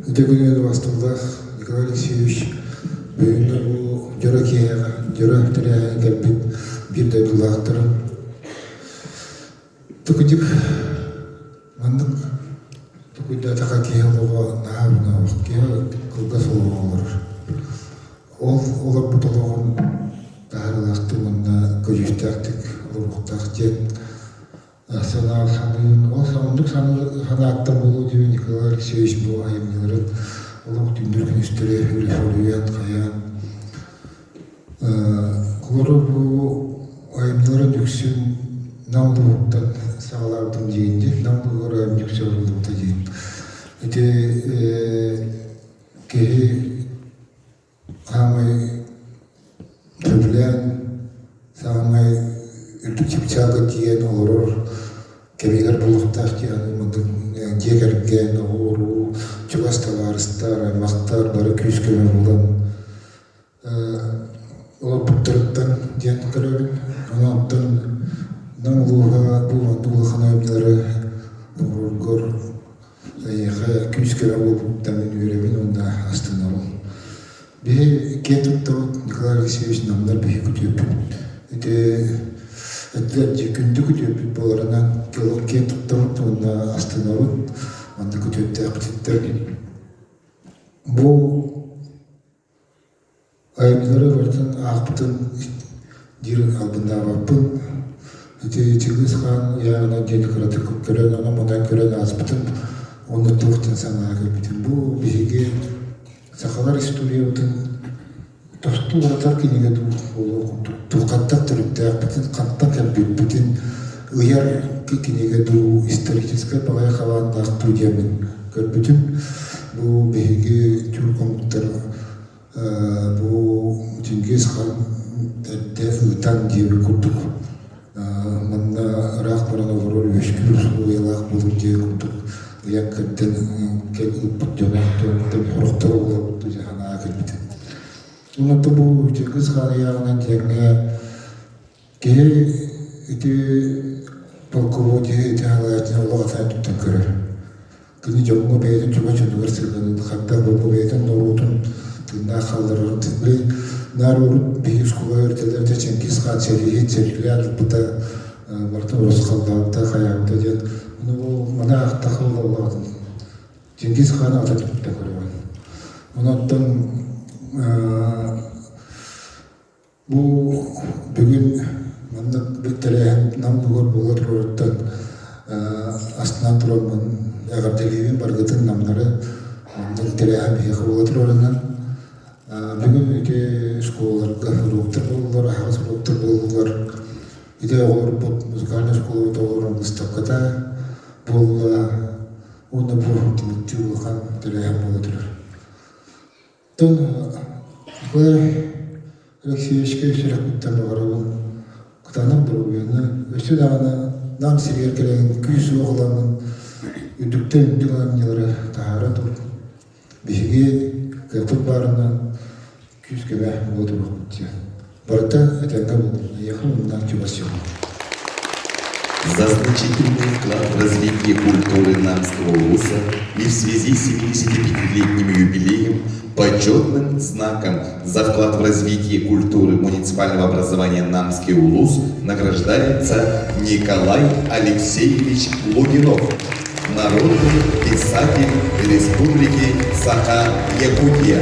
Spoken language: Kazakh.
Үтегінен бастылдақ Николай Алексеевич бүйінді бұл жыра кейіға, жыра тірәйін кәрбет бірді бұлақтырын. Түкідік мандық түкіді атақа кейіғылыға нағабына ұққия қылға солуға олар. Олар бұтылығын тағырылақты мұнда көжістәқтік, олар ден. Сана санын, ол санындық саны аттар болу дейін Николай Алексеевич бұл айымнелерін олық түндірген үстірі үрефолуян, қаян. Олары бұл айымнелерін үксін намлығықтан сағалардың дейінде, намлығыр айым үксі орылдықта дейін. Өте кейі қамай төбілен, сағамай үрдіктіпчағы дейін олар кемегер бұлықтақ дейін дегерген оғыру, чуғасталарыстар, аймақтар, бары күйіскеме болған. Олар бұттырыттан дейін көрерін, онаттан наңлуға бұлғын өмелері ұрғыр күйіскеме болуптан өремен онда астын алу. Бе кетіптауыт Николай Алексеевич намдар бе күтепін. Әтләтте күнді күтепін боларынан келіп кетіптауыт онда астын алу. Онда күтепті әқтеттер. Бұл айымдары бартын ақпытын дирін албында баппын. Тегіз қан яғына дені қыраты көп көрен, оны мұндан көрен азбытын, оны тоқтын саңа көрбетін. Бұл бейге сақалар история отын тоқты оратар кенеге тұлқаттақ түрікті ақпытын, қанттақ кәмбетбетін ұяр кенеге ду историческа бағай қалағында ақту демін көрбетін. Бұл бейге түркомықтар бұл Чингис хан әдді ұтан дебі күрдік. Мұнда ұрақ баран олар өшкілі ұялақ болу дебі күрдік. Ұяқ кәттен кәл ұппыт жонақтың ұрықтар олар бұлды жағана әкелбетін. Ұнаты бұл Чингис хан яғынан жәңе кей үті полководе тәғалайтын олаға тән түттен көрір. Күні жоңғы бәйдің жүға жөндігір сілгінің қапта бұл бәйдің нұрутын тыңда қалдырыр. Нар ұрып бейіз құға өртелерді Чингис хан сәлейет сәлейлер бұта барды ұрыс қалдағыда қаяғыда ден. Мұна ақтақы олағын. Чингис хан ата түпті көрген. Мұнаттың бұл бүгін мұндық біттірәйін намдығыр болар ұрыттан астынан тұрамын. Әғірделейін барғытын намдары мұндық тірәйін бейқы болар ұрынан. Бүгін өте школаларға ұруқтыр болулар, ағыз ұруқтыр болулар. Иде олар бұл музыкальный школа олар ұстаққата болула, оны бұл түмітті болған тірәйін болудыр. Тон Николай Алексеевичке үшірек мұттан бағарауын құтанын бұрғыны, өсі дағына нам сергер керегін күйісі оғыланын үдіктен үдік әмнелері тағары тұр. Бейге көпіт барынан күйіскеме болуды бұқты. Барыта әтәңгі болуды. Яқын мұндан кебасион. За значительный вклад в развитие культуры Намского улуса и в связи с 75-летним юбилеем почетным знаком за вклад в развитие культуры муниципального образования Намский улус награждается Николай Алексеевич Лугинов, народный писатель Республики Саха-Якутия.